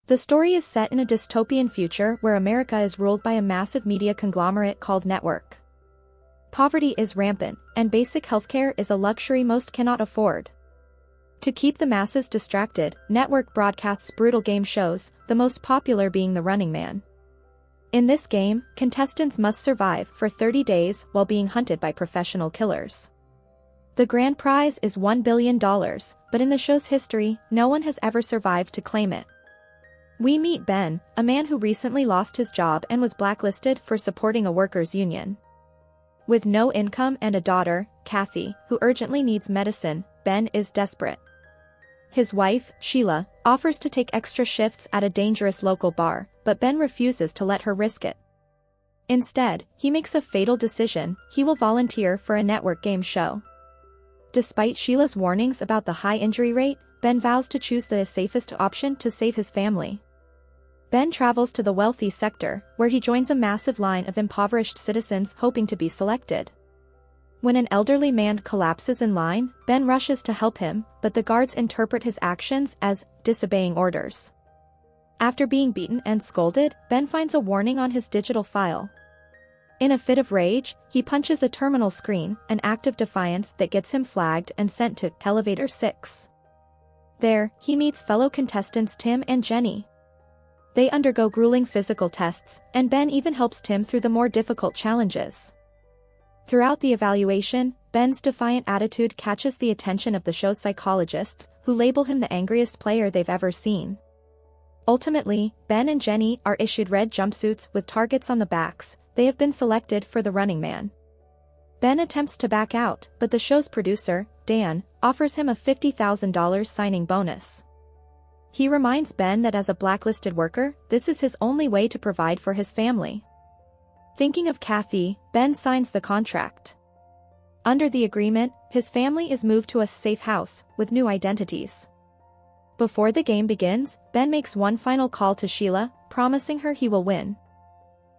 The story is set in a dystopian future where America is ruled by a massive media conglomerate called network. Poverty is rampant, and basic healthcare is a luxury most cannot afford. To keep the masses distracted, network broadcasts brutal game shows, the most popular being The Running Man. In this game, contestants must survive for 30 days while being hunted by professional killers. The grand prize is $1 billion, but in the show's history, no one has ever survived to claim it. We meet Ben, a man who recently lost his job and was blacklisted for supporting a workers' union. With no income and a daughter, Kathy, who urgently needs medicine, Ben is desperate. His wife, Sheila, offers to take extra shifts at a dangerous local bar, but Ben refuses to let her risk it. Instead, he makes a fatal decision: he will volunteer for a network game show. Despite Sheila's warnings about the high injury rate, Ben vows to choose the safest option to save his family. Ben travels to the wealthy sector, where he joins a massive line of impoverished citizens hoping to be selected. When an elderly man collapses in line, Ben rushes to help him, but the guards interpret his actions as disobeying orders. After being beaten and scolded, Ben finds a warning on his digital file. In a fit of rage, he punches a terminal screen, an act of defiance that gets him flagged and sent to Elevator 6. There, he meets fellow contestants Tim and Jenny. They undergo grueling physical tests, and Ben even helps Tim through the more difficult challenges. Throughout the evaluation, Ben's defiant attitude catches the attention of the show's psychologists, who label him the angriest player they've ever seen. Ultimately, Ben and Jenny are issued red jumpsuits with targets on the backs. They have been selected for The Running Man. Ben attempts to back out, but the show's producer, Dan, offers him a $50,000 signing bonus. He reminds Ben that as a blacklisted worker, this is his only way to provide for his family. Thinking of Kathy, Ben signs the contract. Under the agreement, his family is moved to a safe house, with new identities. Before the game begins, Ben makes one final call to Sheila, promising her he will win.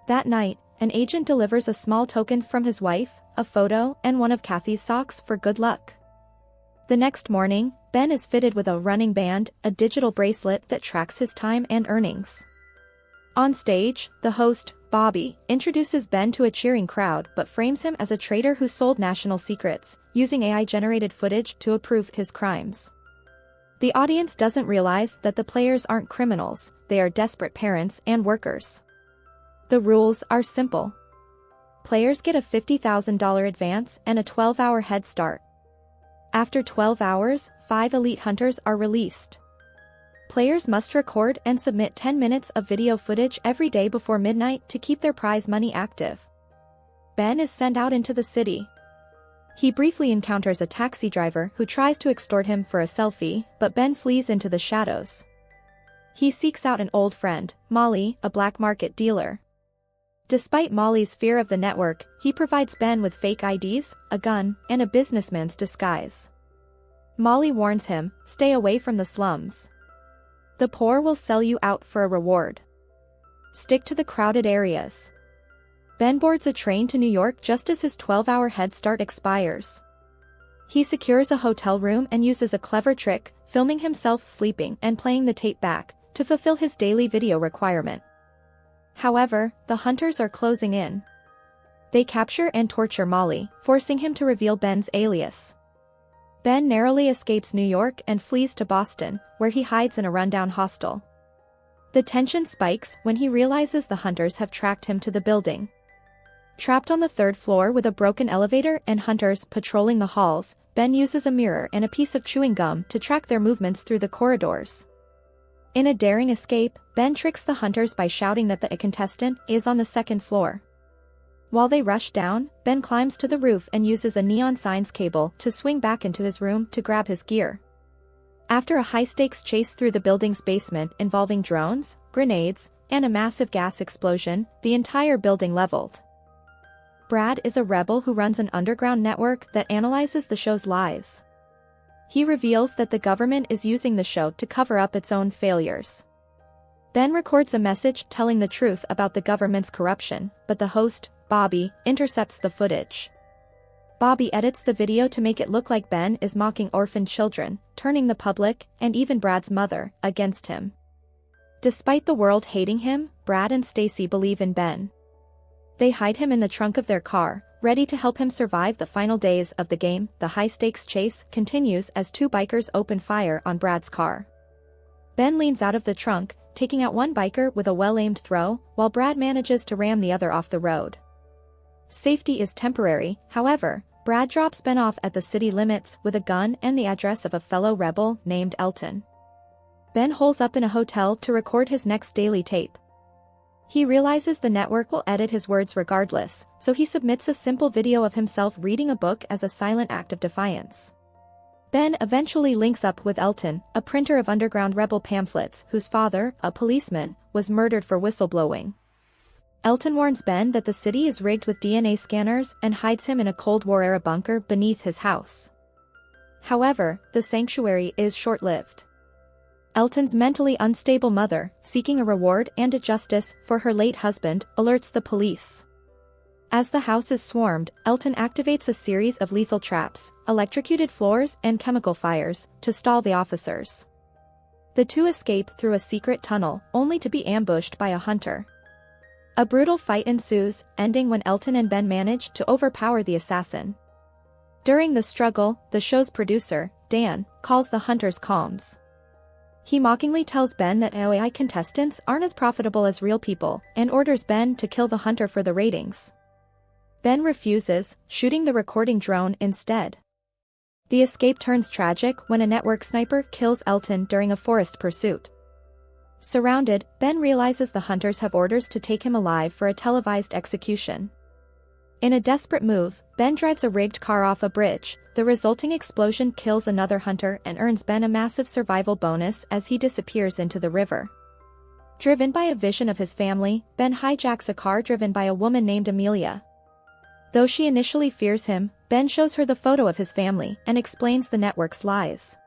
That night, an agent delivers a small token from his wife, a photo, and one of Kathy's socks for good luck. The next morning, Ben is fitted with a running band, a digital bracelet that tracks his time and earnings. On stage, the host, Bobby, introduces Ben to a cheering crowd but frames him as a traitor who sold national secrets, using AI-generated footage to approve his crimes. The audience doesn't realize that the players aren't criminals, they are desperate parents and workers. The rules are simple. Players get a $50,000 advance and a 12-hour head start. After 12 hours, 5 elite hunters are released. Players must record and submit 10 minutes of video footage every day before midnight to keep their prize money active. Ben is sent out into the city. He briefly encounters a taxi driver who tries to extort him for a selfie, but Ben flees into the shadows. He seeks out an old friend, Molly, a black market dealer. Despite Molly's fear of the network, he provides Ben with fake IDs, a gun, and a businessman's disguise. Molly warns him, "Stay away from the slums. The poor will sell you out for a reward. Stick to the crowded areas." Ben boards a train to New York just as his 12-hour head start expires. He secures a hotel room and uses a clever trick, filming himself sleeping and playing the tape back, to fulfill his daily video requirement. However, the hunters are closing in. They capture and torture Molly, forcing him to reveal Ben's alias. Ben narrowly escapes New York and flees to Boston, where he hides in a rundown hostel. The tension spikes when he realizes the hunters have tracked him to the building. Trapped on the 3rd floor with a broken elevator and hunters patrolling the halls, Ben uses a mirror and a piece of chewing gum to track their movements through the corridors. In a daring escape, Ben tricks the hunters by shouting that the contestant is on the 2nd floor. While they rush down, Ben climbs to the roof and uses a neon signs cable to swing back into his room to grab his gear. After a high-stakes chase through the building's basement involving drones, grenades, and a massive gas explosion, the entire building leveled. Brad is a rebel who runs an underground network that analyzes the show's lies. He reveals that the government is using the show to cover up its own failures. Ben records a message telling the truth about the government's corruption, but the host, Bobby, intercepts the footage. Bobby edits the video to make it look like Ben is mocking orphaned children, turning the public, and even Brad's mother, against him. Despite the world hating him, Brad and Stacy believe in Ben. They hide him in the trunk of their car, ready to help him survive the final days of the game. The high-stakes chase continues as two bikers open fire on Brad's car. Ben leans out of the trunk, taking out one biker with a well-aimed throw, while Brad manages to ram the other off the road. Safety is temporary, however. Brad drops Ben off at the city limits with a gun and the address of a fellow rebel named Elton. Ben holes up in a hotel to record his next daily tape. He realizes the network will edit his words regardless, so he submits a simple video of himself reading a book as a silent act of defiance. Ben eventually links up with Elton, a printer of underground rebel pamphlets whose father, a policeman, was murdered for whistleblowing. Elton warns Ben that the city is rigged with DNA scanners and hides him in a Cold War-era bunker beneath his house. However, the sanctuary is short-lived. Elton's mentally unstable mother, seeking a reward and a justice for her late husband, alerts the police. As the house is swarmed, Elton activates a series of lethal traps, electrocuted floors and chemical fires, to stall the officers. The two escape through a secret tunnel, only to be ambushed by a hunter. A brutal fight ensues, ending when Elton and Ben manage to overpower the assassin. During the struggle, the show's producer, Dan, calls the hunters calms. He mockingly tells Ben that AI contestants aren't as profitable as real people, and orders Ben to kill the hunter for the ratings. Ben refuses, shooting the recording drone instead. The escape turns tragic when a network sniper kills Elton during a forest pursuit. Surrounded, Ben realizes the hunters have orders to take him alive for a televised execution. In a desperate move, Ben drives a rigged car off a bridge. The resulting explosion kills another hunter and earns Ben a massive survival bonus as he disappears into the river. Driven by a vision of his family, Ben hijacks a car driven by a woman named Amelia. Though she initially fears him, Ben shows her the photo of his family and explains the network's lies.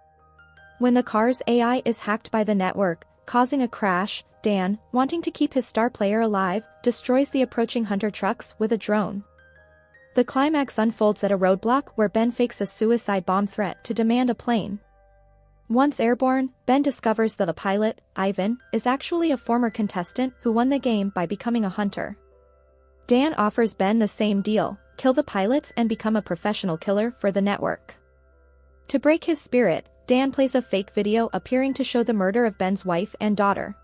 When the car's AI is hacked by the network, causing a crash, Dan, wanting to keep his star player alive, destroys the approaching hunter trucks with a drone. The climax unfolds at a roadblock where Ben fakes a suicide bomb threat to demand a plane. Once airborne, Ben discovers that the pilot, Ivan, is actually a former contestant who won the game by becoming a hunter. Dan offers Ben the same deal: kill the pilots and become a professional killer for the network. To break his spirit, Dan plays a fake video appearing to show the murder of Ben's wife and daughter.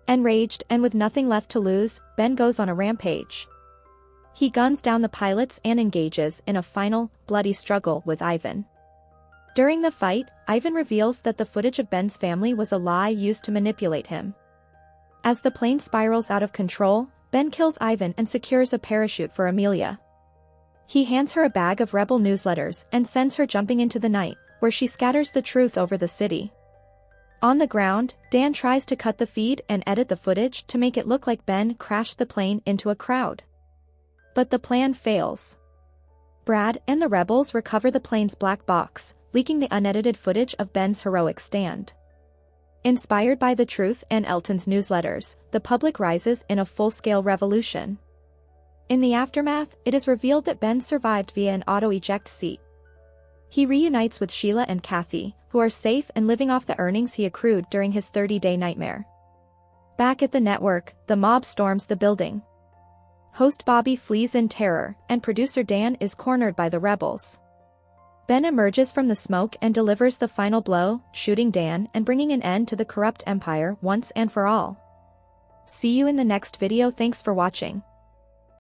Enraged and with nothing left to lose, Ben goes on a rampage. He guns down the pilots and engages in a final, bloody struggle with Ivan. During the fight, Ivan reveals that the footage of Ben's family was a lie used to manipulate him. As the plane spirals out of control, Ben kills Ivan and secures a parachute for Amelia. He hands her a bag of rebel newsletters and sends her jumping into the night, where she scatters the truth over the city. On the ground, Dan tries to cut the feed and edit the footage to make it look like Ben crashed the plane into a crowd. But the plan fails. Brad and the rebels recover the plane's black box, leaking the unedited footage of Ben's heroic stand. Inspired by the truth and Elton's newsletters, the public rises in a full-scale revolution. In the aftermath, it is revealed that Ben survived via an auto-eject seat. He reunites with Sheila and Kathy, who are safe and living off the earnings he accrued during his 30-day nightmare. Back at the network, the mob storms the building. Host Bobby flees in terror, and producer Dan is cornered by the rebels. Ben emerges from the smoke and delivers the final blow, shooting Dan and bringing an end to the corrupt empire once and for all. See you in the next video. Thanks for watching.